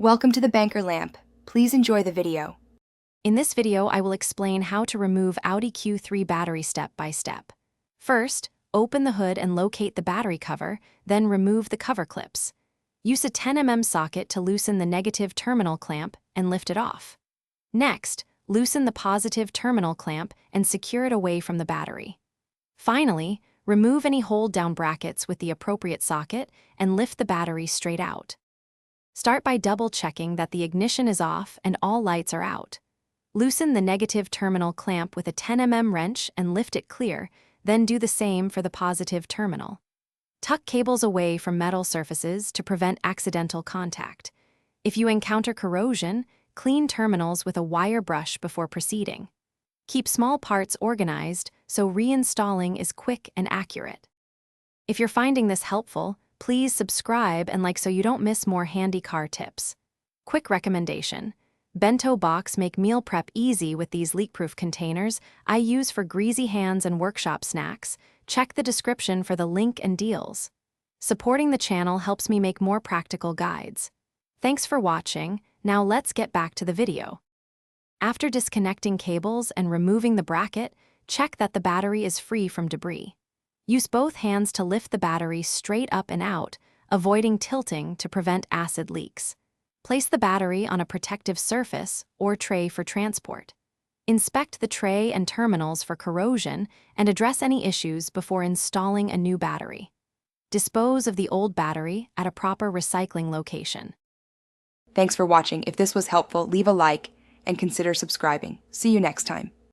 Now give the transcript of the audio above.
Welcome to the Banker Lamp. Please enjoy the video. In this video, I will explain how to remove Audi Q3 battery step by step. First, open the hood and locate the battery cover, then remove the cover clips. Use a 10mm socket to loosen the negative terminal clamp and lift it off. Next, loosen the positive terminal clamp and secure it away from the battery. Finally, remove any hold-down brackets with the appropriate socket and lift the battery straight out. Start by double-checking that the ignition is off and all lights are out. Loosen the negative terminal clamp with a 10mm wrench and lift it clear, then do the same for the positive terminal. Tuck cables away from metal surfaces to prevent accidental contact. If you encounter corrosion, clean terminals with a wire brush before proceeding. Keep small parts organized so reinstalling is quick and accurate. If you're finding this helpful, please subscribe and like so you don't miss more handy car tips. Quick recommendation: bento box make meal prep easy with these leak-proof containers I use for greasy hands and workshop snacks. Check the description for the link and deals. Supporting the channel helps me make more practical guides. Thanks for watching. Now let's get back to the video. After disconnecting cables and removing the bracket, check that the battery is free from debris. Use both hands to lift the battery straight up and out, avoiding tilting to prevent acid leaks. Place the battery on a protective surface or tray for transport. Inspect the tray and terminals for corrosion and address any issues before installing a new battery. Dispose of the old battery at a proper recycling location. Thanks for watching. If this was helpful, leave a like and consider subscribing. See you next time.